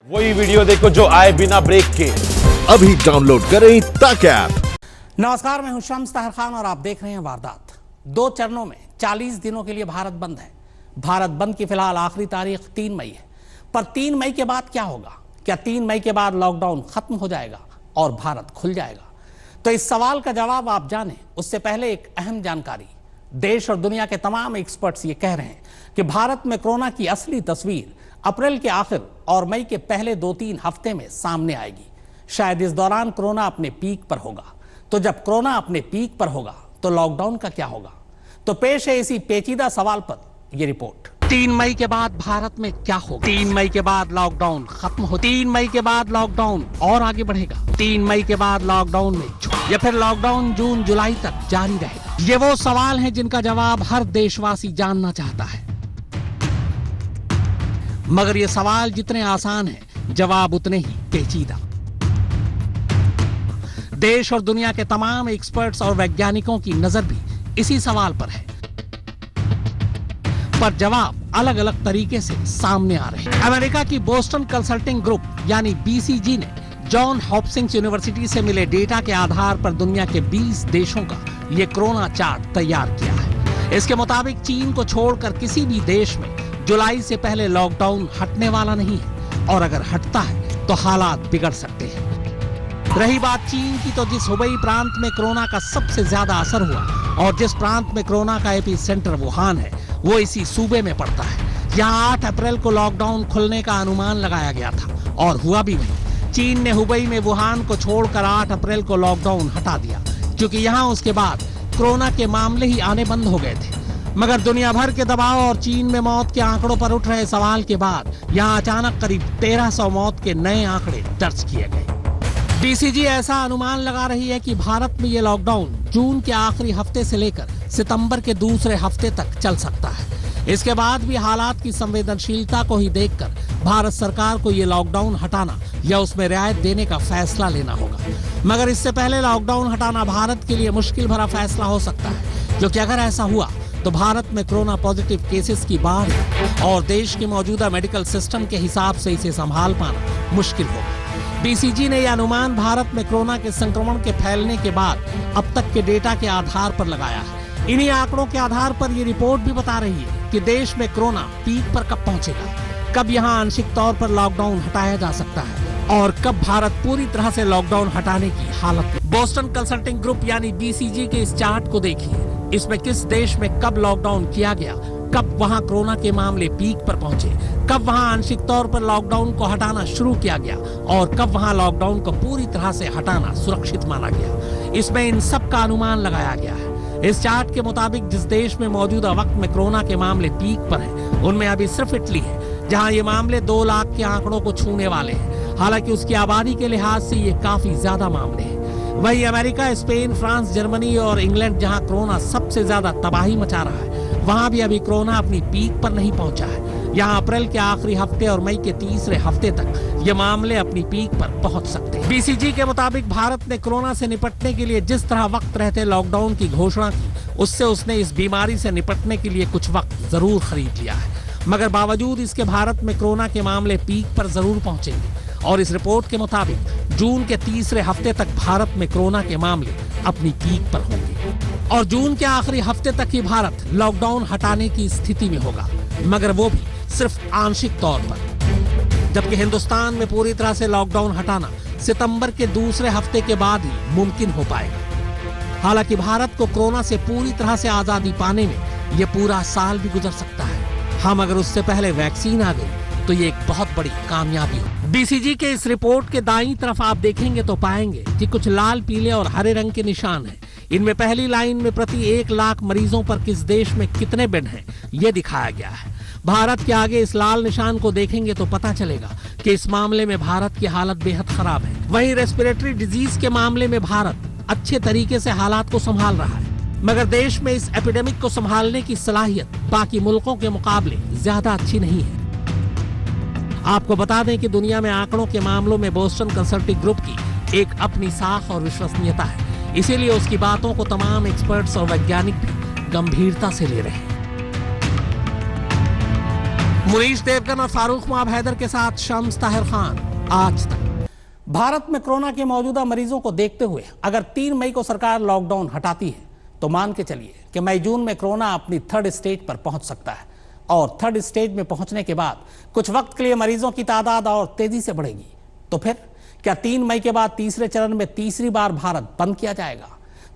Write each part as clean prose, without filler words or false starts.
वही वीडियो देखो जो आए बिना ब्रेक के। अभी डाउनलोड करें तक ऐप। नमस्कार, मैं हूं शम्स ताहिर खान और आप देख रहे हैं वारदात। 2 चरणों में 40 दिनों के लिए भारत बंद है। भारत बंद की फिलहाल आखिरी तारीख 3 मई है। पर 3 मई के बाद क्या होगा? क्या 3 मई के बाद लॉकडाउन खत्म हो जाएगा और भारत खुल जाएगा? तो इस सवाल का जवाब आप जानें उससे पहले एक अहम जानकारी। देश और दुनिया के तमाम एक्सपर्ट्स ये कह रहे हैं कि भारत में कोरोना की असली तस्वीर अप्रैल के आखिर और मई के पहले 2-3 हफ्ते में सामने आएगी। शायद इस दौरान कोरोना अपने पीक पर होगा। तो जब कोरोना अपने पीक पर होगा तो लॉकडाउन का क्या होगा? तो पेश है इसी पेचीदा सवाल पर यह रिपोर्ट। 3 मई के बाद भारत में क्या होगा? 3 मई के बाद लॉकडाउन खत्म हो, 3 मई के बाद लॉकडाउन और आगे बढ़ेगा, 3 मई के बाद लॉकडाउन में या फिर लॉकडाउन जून जुलाई तक जारी रहेगा? ये वो सवाल हैं जिनका जवाब हर देशवासी जानना चाहता है। मगर ये सवाल जितने आसान हैं, जवाब उतने ही पेचीदा। देश और दुनिया के तमाम एक्सपर्ट्स और वैज्ञानिकों की नजर भी इसी सवाल पर है, पर जवाब अलग अलग तरीके से सामने आ रहे हैं। अमेरिका की बोस्टन कंसल्टिंग ग्रुप यानी बीसीजी ने जॉन हॉपकिंस यूनिवर्सिटी से मिले डेटा के आधार पर दुनिया के 20 देशों का ये कोरोना चार्ट तैयार किया है। इसके मुताबिक चीन को छोड़कर किसी भी देश में जुलाई से पहले लॉकडाउन हटने वाला नहीं है, और अगर हटता है तो हालात बिगड़ सकते हैं। रही बात चीन की, तो जिस हुबई प्रांत में कोरोना का सबसे ज्यादा असर हुआ और जिस प्रांत में कोरोना का एपी सेंटर वुहान है, वो इसी सूबे में पड़ता है। यहाँ 8 अप्रैल को लॉकडाउन खुलने का अनुमान लगाया गया था और हुआ भी वही। चीन ने हुबई में वुहान को छोड़कर 8 अप्रैल को लॉकडाउन हटा दिया, क्योंकि यहाँ उसके बाद कोरोना के मामले ही आने बंद हो गए थे। मगर दुनिया भर के दबाव और चीन में मौत के आंकड़ों पर उठ रहे सवाल के बाद यहाँ अचानक करीब 1300 मौत के नए आंकड़े दर्ज किए गए। बीसीजी ऐसा अनुमान लगा रही है कि भारत में ये लॉकडाउन जून के आखिरी हफ्ते से लेकर सितंबर के दूसरे हफ्ते तक चल सकता है। इसके बाद भी हालात की संवेदनशीलता को ही देखकर भारत सरकार को ये लॉकडाउन हटाना या उसमें रियायत देने का फैसला लेना होगा। मगर इससे पहले लॉकडाउन हटाना भारत के लिए मुश्किल भरा फैसला हो सकता है, क्योंकि अगर ऐसा हुआ तो भारत में कोरोना पॉजिटिव केसेस की बाढ़ और देश के मौजूदा मेडिकल सिस्टम के हिसाब से इसे संभाल पाना मुश्किल होगा। बीसीजी ने यह अनुमान भारत में कोरोना के संक्रमण के फैलने के बाद अब तक के डेटा के आधार पर लगाया है। इन्हीं आंकड़ों के आधार पर यह रिपोर्ट भी बता रही है कि देश में कोरोना पीक पर कब पहुंचेगा, कब यहाँ आंशिक तौर पर लॉकडाउन हटाया जा सकता है और कब भारत पूरी तरह से लॉकडाउन हटाने की हालत में। बोस्टन कंसल्टिंग ग्रुप यानी बीसीजी के इस चार्ट को देखिए। इसमें किस देश में कब लॉकडाउन किया गया, कब वहां कोरोना के मामले पीक पर पहुंचे, कब वहां आंशिक तौर पर लॉकडाउन को हटाना शुरू किया गया और कब वहां लॉकडाउन को पूरी तरह से हटाना सुरक्षित माना गया। इसमें इन सब का अनुमान लगाया गया है। इस चार्ट के मुताबिक जिस देश में मौजूदा वक्त में कोरोना के मामले पीक पर हैं, उनमें अभी सिर्फ इटली है, जहां ये मामले 2 लाख के आंकड़ों को छूने वाले हैं। हालांकि उसकी आबादी के लिहाज से ये काफी ज्यादा मामले हैं। वहीं अमेरिका, स्पेन, फ्रांस, जर्मनी और इंग्लैंड, जहां कोरोना सबसे ज्यादा तबाही मचा रहा है, वहां भी अभी कोरोना अपनी पीक पर नहीं पहुंचा है। यहां अप्रैल के आखिरी हफ्ते और मई के तीसरे हफ्ते तक ये मामले अपनी पीक पर पहुंच सकते हैं। बीसीजी के मुताबिक भारत ने कोरोना से निपटने के लिए जिस तरह वक्त रहते लॉकडाउन की घोषणा की, उससे उसने इस बीमारी से निपटने के लिए कुछ वक्त जरूर खरीद लिया है। मगर बावजूद इसके भारत में कोरोना के मामले पीक पर जरूर पहुंचेंगे और इस रिपोर्ट के मुताबिक जून के तीसरे हफ्ते तक भारत में कोरोना के मामले अपनी पीक पर होंगे और जून के आखिरी हफ्ते तक ही भारत लॉकडाउन हटाने की स्थिति में होगा, मगर वो भी सिर्फ आंशिक तौर पर। जबकि हिंदुस्तान में पूरी तरह से लॉकडाउन हटाना सितंबर के दूसरे हफ्ते के बाद ही मुमकिन हो पाएगा। हालांकि भारत को कोरोना से पूरी तरह से आजादी पाने में यह पूरा साल भी गुजर सकता है। हम अगर उससे पहले वैक्सीन आ गई तो ये एक बहुत बड़ी कामयाबी हो। बीसीजी के इस रिपोर्ट के दाईं तरफ आप देखेंगे तो पाएंगे कि कुछ लाल, पीले और हरे रंग के निशान हैं। इनमें पहली लाइन में प्रति 1 लाख मरीजों पर किस देश में कितने बेड हैं, ये दिखाया गया है। भारत के आगे इस लाल निशान को देखेंगे तो पता चलेगा कि इस मामले में भारत की हालत बेहद खराब है। वहीं रेस्पिरेटरी डिजीज के मामले में भारत अच्छे तरीके से हालात को संभाल रहा है, मगर देश में इस एपिडेमिक को संभालने की सलाहियत बाकी मुल्कों के मुकाबले ज्यादा अच्छी नहीं है। आपको बता दें कि दुनिया में आंकड़ों के मामलों में बोस्टन कंसल्टिंग ग्रुप की एक अपनी साख और विश्वसनीयता है, इसीलिए उसकी बातों को तमाम एक्सपर्ट्स और वैज्ञानिक भी गंभीरता से ले रहे हैं। मुनीश देवगन और फारूक माब हैदर के साथ शम्स ताहिर खान, आज तक। भारत में कोरोना के मौजूदा मरीजों को देखते हुए अगर 3 मई को सरकार लॉकडाउन हटाती है तो मान के चलिए कि मई जून में कोरोना अपनी 3rd स्टेज पर पहुंच सकता है और 3rd स्टेज में पहुंचने के बाद कुछ वक्त के लिए मरीजों की तादाद और तेजी से बढ़ेगी। तो फिर क्या 3 मई के बाद तीसरे चरण में तीसरी बार भारत बंद किया जाएगा?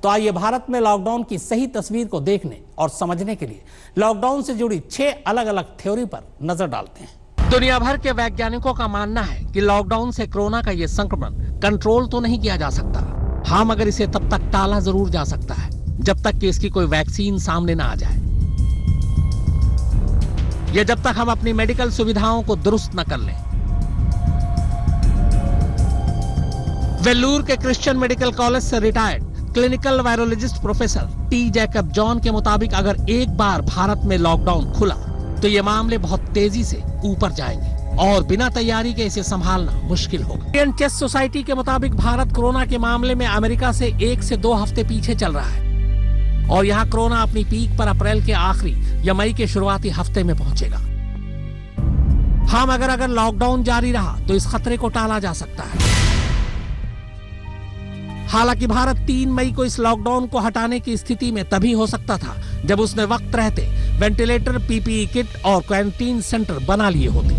तो आइए भारत में लॉकडाउन की सही तस्वीर को देखने और समझने के लिए लॉकडाउन से जुड़ी 6 अलग अलग थ्योरी पर नजर डालते हैं। दुनिया भर के वैज्ञानिकों का मानना है कि लॉकडाउन से कोरोना का यह संक्रमण कंट्रोल तो नहीं किया जा सकता, हाँ, मगर इसे तब तक टाला जरूर जा सकता है जब तक कि इसकी कोई वैक्सीन सामने ना आ जाए या जब तक हम अपनी मेडिकल सुविधाओं को दुरुस्त न कर लें। वेल्लूर के क्रिश्चियन मेडिकल कॉलेज से retired clinical virologist professor T Jacob John के मुताबिक अगर एक बार भारत में लॉकडाउन खुला तो ये मामले बहुत तेजी से ऊपर जाएंगे और बिना तैयारी के इसे संभालना मुश्किल होगा। इंडियन चेस सोसाइटी के मुताबिक भारत कोरोना के मामले में अमेरिका से 1 से 2 हफ्ते पीछे चल रहा है और यहाँ कोरोना अपनी पीक पर अप्रैल के आखिरी या मई के शुरुआती हफ्ते में पहुंचेगा। हाँ, मगर अगर लॉकडाउन जारी रहा तो इस खतरे को टाला जा सकता है। हालांकि भारत 3 मई को इस लॉकडाउन को हटाने की स्थिति में तभी हो सकता था जब उसने वक्त रहते वेंटिलेटर, पीपीई किट और क्वारंटीन सेंटर बना लिए होते,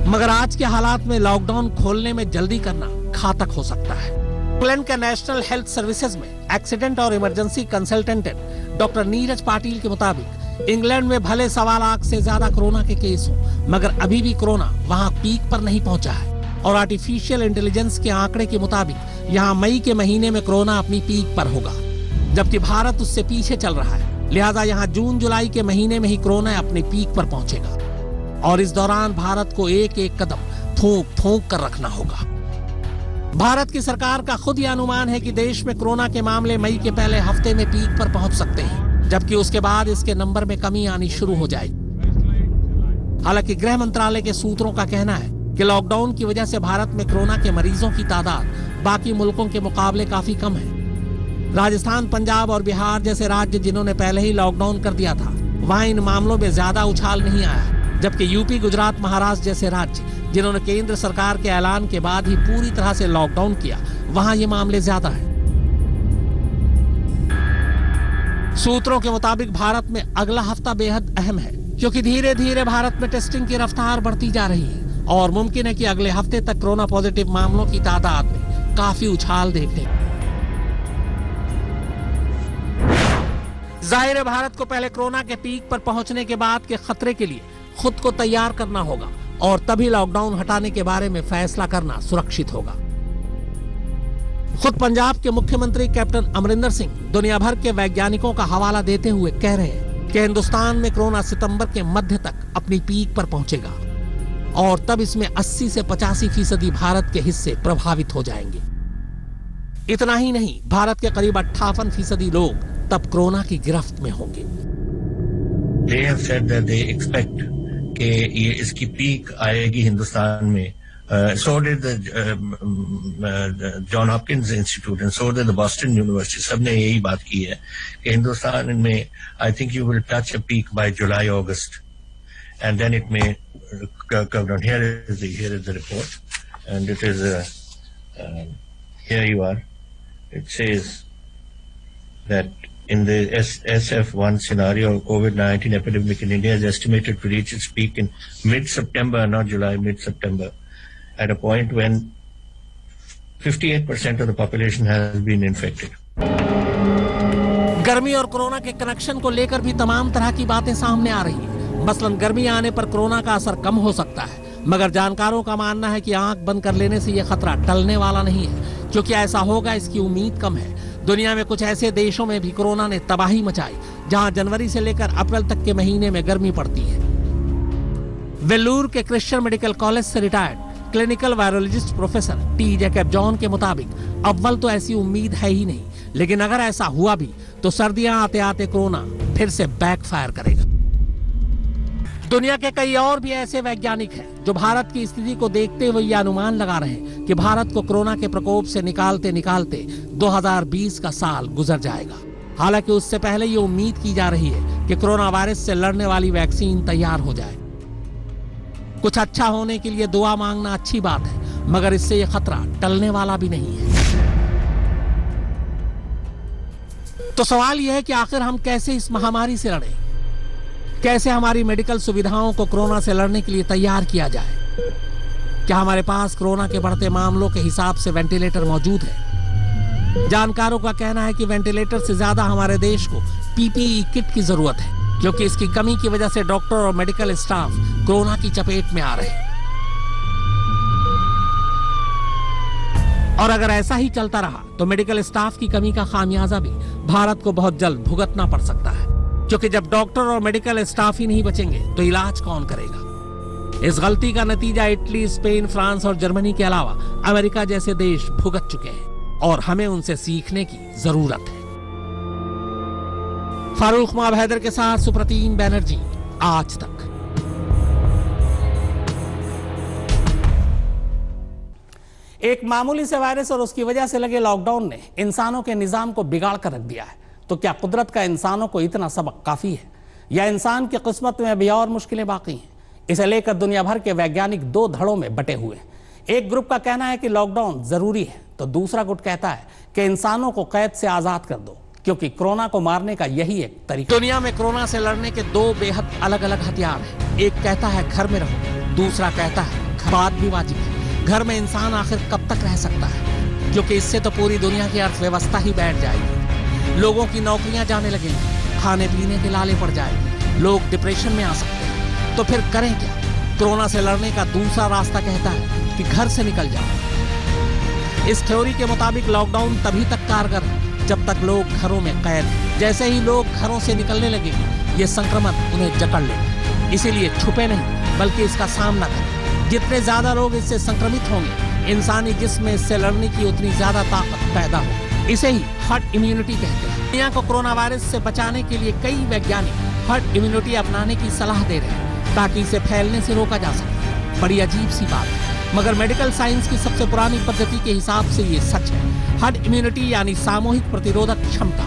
मगर आज के हालात में लॉकडाउन खोलने में जल्दी करना घातक हो सकता है। इंग्लैंड के नेशनल हेल्थ सर्विसेज में एक्सीडेंट और emergency consultant doctor Neeraj Patil के मुताबिक इंग्लैंड में भले 1.25 लाख से ज्यादा कोरोना के केस हो, मगर अभी भी कोरोना वहां पीक पर नहीं पहुंचा है और आर्टिफिशियल इंटेलिजेंस के आंकड़े के मुताबिक यहाँ मई के महीने में कोरोना अपनी पीक पर होगा, जबकि भारत उससे पीछे चल रहा है। लिहाजा यहाँ जून जुलाई के महीने में ही कोरोना अपनी पीक पर पहुंचेगा और इस दौरान भारत को एक एक कदम फूंक कर रखना होगा। भारत की सरकार का खुद ही अनुमान है कि देश में कोरोना के मामले मई के पहले हफ्ते में पीक पर पहुंच सकते हैं, जबकि उसके बाद इसके नंबर में कमी आनी शुरू हो जाएगी। हालांकि गृह मंत्रालय के सूत्रों का कहना है कि लॉकडाउन की वजह से भारत में कोरोना के मरीजों की तादाद बाकी मुल्कों के मुकाबले काफी कम है। राजस्थान, पंजाब और बिहार जैसे राज्य जिन्होंने पहले ही लॉकडाउन कर दिया था, वहां इन मामलों में ज्यादा उछाल नहीं आया, जबकि यूपी, गुजरात, महाराष्ट्र जैसे राज्य जिन्होंने केंद्र सरकार के ऐलान के बाद ही पूरी तरह से लॉकडाउन किया, वहां ये मामले ज्यादा हैं। सूत्रों के मुताबिक भारत में अगला हफ्ता बेहद अहम है क्योंकि धीरे धीरे भारत में टेस्टिंग की रफ्तार बढ़ती जा रही है और मुमकिन है कि अगले हफ्ते तक कोरोना पॉजिटिव मामलों की तादाद में काफी उछाल देखने। जाहिर है भारत को पहले कोरोना के पीक पर पहुंचने के बाद के खतरे के लिए खुद को तैयार करना होगा और तभी लॉकडाउन हटाने के बारे में फैसला करना सुरक्षित होगा। खुद पंजाब के मुख्यमंत्री कैप्टन अमरिंदर सिंह दुनिया भर के वैज्ञानिकों का हवाला देते हुए कह रहे हैं कि हिंदुस्तान में कोरोना सितंबर के मध्य तक अपनी पीक पर पहुंचेगा और तब इसमें 80 से 85% भारत के हिस्से प्रभावित हो जाएंगे। इतना ही नहीं, भारत के करीब 58% लोग तब कोरोना की गिरफ्त में होंगे। They have said that they expect कि ये इसकी पीक आएगी हिंदुस्तान में। So did the John Hopkins Institute and so did the Boston University. सबने यही बात की है कि हिंदुस्तान में I think you will touch a peak by July, August, and then it may come down. Here is the report, and it is here you are. It says that in the SF1 scenario, COVID-19 epidemic in India is estimated to reach its peak in mid-September, not July, mid-September, at a point when 58% of the population has been infected. गर्मी और corona के connection को लेकर भी तमाम तरह की बातें सामने आ रही हैं। मसलन गर्मी आने पर कोरोना का असर कम हो सकता है, मगर जानकारों का मानना है कि आंख बंद कर लेने से यह खतरा टलने वाला नहीं है, क्योंकि ऐसा होगा इसकी उम्मीद कम है। दुनिया में कुछ ऐसे देशों में भी कोरोना ने तबाही मचाई जहां जनवरी से लेकर अप्रैल तक के महीने में गर्मी पड़ती है। वेल्लूर के क्रिश्चियन मेडिकल कॉलेज से retired clinical virologist professor T Jacob John के मुताबिक अव्वल तो ऐसी उम्मीद है ही नहीं, लेकिन अगर ऐसा हुआ भी तो सर्दियां आते आते कोरोना फिर से बैकफायर करेगा। दुनिया के कई और भी ऐसे वैज्ञानिक हैं जो भारत की स्थिति को देखते हुए यह अनुमान लगा रहे हैं कि भारत को कोरोना के प्रकोप से निकालते निकालते 2020 का साल गुजर जाएगा। हालांकि उससे पहले ये उम्मीद की जा रही है कि कोरोना वायरस से लड़ने वाली वैक्सीन तैयार हो जाए। कुछ अच्छा होने के लिए दुआ मांगना अच्छी बात है, मगर इससे यह खतरा टलने वाला भी नहीं है। तो सवाल यह है कि आखिर हम कैसे इस महामारी से लड़ें? कैसे हमारी मेडिकल सुविधाओं को कोरोना से लड़ने के लिए तैयार किया जाए? क्या हमारे पास कोरोना के बढ़ते मामलों के हिसाब से वेंटिलेटर मौजूद है? जानकारों का कहना है कि वेंटिलेटर से ज्यादा हमारे देश को पीपीई किट की जरूरत है, क्योंकि इसकी कमी की वजह से डॉक्टर और मेडिकल स्टाफ कोरोना की चपेट में आ रहे हैं। और अगर ऐसा ही चलता रहा तो मेडिकल स्टाफ की कमी का खामियाजा भी भारत को बहुत जल्द भुगतना पड़ सकता है, क्योंकि जब डॉक्टर और मेडिकल स्टाफ ही नहीं बचेंगे तो इलाज कौन करेगा? इस गलती का नतीजा इटली, स्पेन, फ्रांस और जर्मनी के अलावा अमेरिका जैसे देश भुगत चुके हैं और हमें उनसे सीखने की जरूरत है। फारूक माब हैदर के साथ सुप्रतीम बैनर्जी, आज तक। एक मामूली से वायरस और उसकी वजह से लगे लॉकडाउन ने इंसानों के निजाम को बिगाड़ कर रख दिया है। तो क्या कुदरत का इंसानों को इतना सबक काफी है, या इंसान की किस्मत में अभी और मुश्किलें बाकी हैं? इसे लेकर दुनिया भर के वैज्ञानिक दो धड़ों में बटे हुए हैं। एक ग्रुप का कहना है कि लॉकडाउन जरूरी है, तो दूसरा गुट कहता है कि इंसानों को कैद से आजाद कर दो, क्योंकि कोरोना को मारने का यही एक तरीका। दुनिया में कोरोना से लड़ने के दो बेहद अलग अलग हथियार हैं। एक कहता है घर में रहो, दूसरा कहता है बात भी वाजिब है। घर में इंसान आखिर कब तक रह सकता है, क्योंकि इससे तो पूरी दुनिया की अर्थव्यवस्था ही बैठ जाएगी। लोगों की नौकरियां जाने लगेंगी, खाने पीने के लाले पड़ जाएंगे, लोग डिप्रेशन में आ सकते हैं। तो फिर करें क्या? कोरोना से लड़ने का दूसरा रास्ता कहता है कि घर से निकल जाओ। इस थ्योरी के मुताबिक लॉकडाउन तभी तक कारगर है जब तक लोग घरों में कैद हैं। जैसे ही लोग घरों से निकलने लगेंगे, ये संक्रमण उन्हें जकड़ लेगा। इसीलिए छुपे नहीं, बल्कि इसका सामना करें। जितने ज्यादा लोग इससे संक्रमित होंगे, इंसानी जिस्म में इससे लड़ने की उतनी ज्यादा ताकत पैदा होगी। इसे ही हर्ड इम्यूनिटी कहते हैं। दुनिया को कोरोना वायरस से बचाने के लिए कई वैज्ञानिक हर्ड इम्यूनिटी अपनाने की सलाह दे रहे हैं, ताकि इसे फैलने से रोका जा सके। बड़ी अजीब सी बात है, मगर मेडिकल साइंस की सबसे पुरानी पद्धति के हिसाब से ये सच है। हर्ड इम्यूनिटी यानी सामूहिक प्रतिरोधक क्षमता।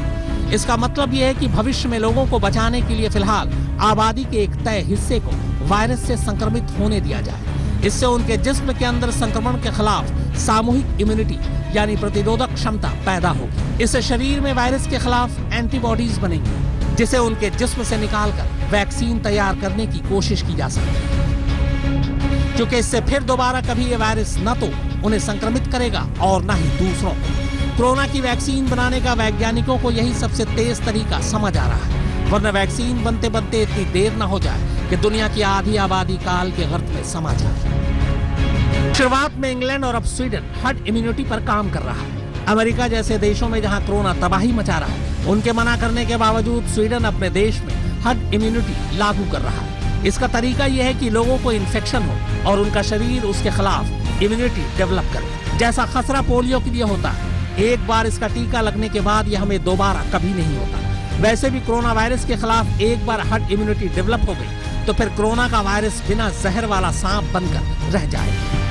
इसका मतलब यह है कि भविष्य में लोगों को बचाने के लिए फिलहाल आबादी के एक तय हिस्से को वायरस से संक्रमित होने दिया जाए। इससे उनके जिस्म के अंदर संक्रमण के खिलाफ सामूहिक इम्यूनिटी यानी प्रतिरोधक क्षमता पैदा होगी। इससे शरीर में वायरस के खिलाफ एंटीबॉडीज बनेंगी, जिसे उनके जिस्म से निकालकर वैक्सीन तैयार करने की कोशिश की जा सकती है, क्योंकि इससे फिर दोबारा कभी ये वायरस न तो उन्हें संक्रमित करेगा और न ही दूसरों को। कोरोना की वैक्सीन बनाने का वैज्ञानिकों को यही सबसे तेज तरीका समझ आ रहा है, वरना वैक्सीन बनते बनते इतनी देर न हो जाए कि दुनिया की आधी आबादी काल के गर्त में समा जाए। शुरुआत में इंग्लैंड और अब स्वीडन हर्ड इम्यूनिटी पर काम कर रहा है। अमेरिका जैसे देशों में जहां कोरोना तबाही मचा रहा है, उनके मना करने के बावजूद स्वीडन अपने देश में हर्ड इम्यूनिटी लागू कर रहा है। इसका तरीका यह है कि लोगों को इन्फेक्शन हो और उनका शरीर उसके खिलाफ इम्यूनिटी डेवलप करे, जैसा खसरा पोलियो के लिए होता है। एक बार इसका टीका लगने के बाद यह हमें दोबारा कभी नहीं होता। वैसे भी कोरोना वायरस के खिलाफ एक बार हर्ड इम्यूनिटी डेवलप हो गई तो फिर कोरोना का वायरस बिना जहर वाला सांप बनकर रह जाएगा।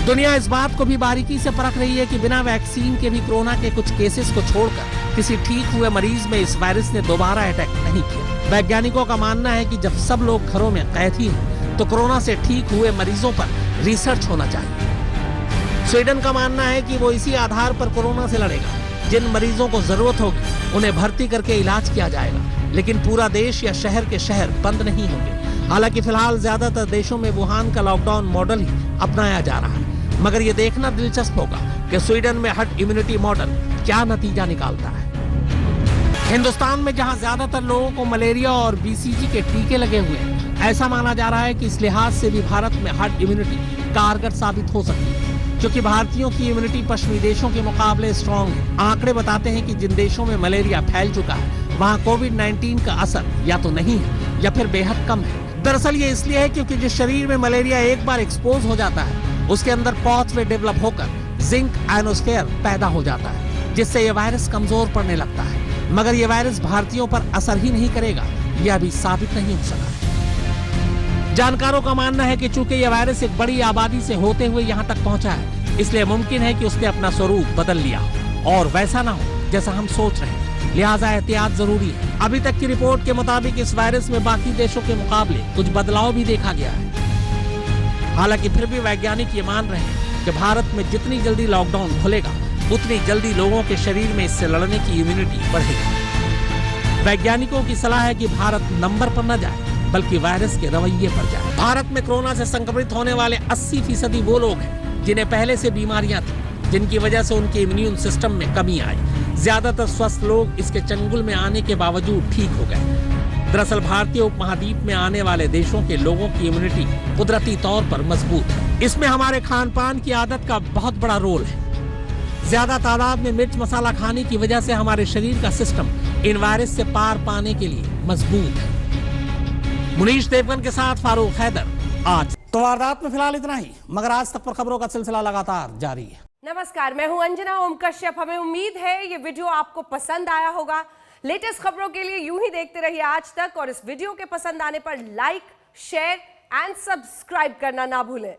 दुनिया इस बात को भी बारीकी से परख रही है कि बिना वैक्सीन के भी कोरोना के कुछ केसेस को छोड़कर किसी ठीक हुए मरीज में इस वायरस ने दोबारा अटैक नहीं किया। वैज्ञानिकों का मानना है कि जब सब लोग घरों में कैद ही हैं, तो कोरोना से ठीक हुए मरीजों पर रिसर्च होना चाहिए। स्वीडन का मानना है कि वो इसी आधार पर कोरोना से लड़ेगा। जिन मरीजों को जरूरत होगी उन्हें भर्ती करके इलाज किया जाएगा, लेकिन पूरा देश या शहर के शहर बंद नहीं होंगे। हालांकि फिलहाल ज्यादातर देशों में वुहान का लॉकडाउन मॉडल ही अपनाया जा रहा है, मगर ये देखना दिलचस्प होगा कि स्वीडन में हर्ड इम्यूनिटी मॉडल क्या नतीजा निकालता है। हिंदुस्तान में जहां ज्यादातर लोगों को मलेरिया और बीसीजी के टीके लगे हुए हैं, ऐसा माना जा रहा है कि इस लिहाज से भी भारत में हर्ड इम्यूनिटी कारगर साबित हो सकती है, क्योंकि भारतीयों की इम्यूनिटी पश्चिमी देशों के मुकाबले स्ट्रॉन्ग है। आंकड़े बताते हैं कि जिन देशों में मलेरिया फैल चुका है, वहां कोविड-19 का असर या तो नहीं है या फिर बेहद कम है। दरअसल ये इसलिए है क्योंकि जिस शरीर में मलेरिया एक बार एक्सपोज हो जाता है, उसके अंदर पाथवे डेवलप होकर जिंक आयनोस्फीयर पैदा हो जाता है, जिससे यह वायरस कमजोर पड़ने लगता है। मगर यह वायरस भारतीयों पर असर ही नहीं करेगा, यह अभी साबित नहीं हो सका। जानकारों का मानना है कि चूंकि यह वायरस एक बड़ी आबादी से होते हुए यहाँ तक पहुंचा है, इसलिए मुमकिन है कि उसने अपना स्वरूप बदल लिया और वैसा ना हो जैसा हम सोच रहे हैं। लिहाजा एहतियात जरूरी है। अभी तक की रिपोर्ट के मुताबिक इस वायरस में बाकी देशों के मुकाबले कुछ बदलाव भी देखा गया है। हालांकि फिर भी वैज्ञानिक ये मान रहे हैं कि भारत में जितनी जल्दी लॉकडाउन खुलेगा उतनी जल्दी लोगों के शरीर में इससे लड़ने की इम्यूनिटी बढ़ेगी। वैज्ञानिकों की सलाह है कि भारत नंबर पर न जाए बल्कि वायरस के रवैये पर जाए। भारत में कोरोना से संक्रमित होने वाले 80% वो लोग हैं जिन्हें पहले से बीमारियां थी, जिनकी वजह से उनके इम्यून सिस्टम में कमी आई। ज्यादातर स्वस्थ लोग इसके चंगुल में आने के बावजूद ठीक हो गए। दरअसल भारतीय उपमहाद्वीप में आने वाले देशों के लोगों की इम्यूनिटी कुदरती तौर पर मजबूत है। इसमें हमारे खान पान की आदत का बहुत बड़ा रोल है। ज्यादा तादाद में मिर्च मसाला खाने की वजह से हमारे शरीर का सिस्टम इन वायरस से पार पाने के लिए मजबूत है। मुनीश देवगन के साथ फारूक हैदर, आज तो वारदात में फिलहाल इतना ही, मगर आज तक पर खबरों का सिलसिला लगातार जारी है। नमस्कार, मैं हूं अंजना ओम कश्यप। हमें उम्मीद है ये वीडियो आपको पसंद आया होगा। लेटेस्ट खबरों के लिए यूं ही देखते रहिए आज तक, और इस वीडियो के पसंद आने पर लाइक, शेयर एंड सब्सक्राइब करना ना भूलें।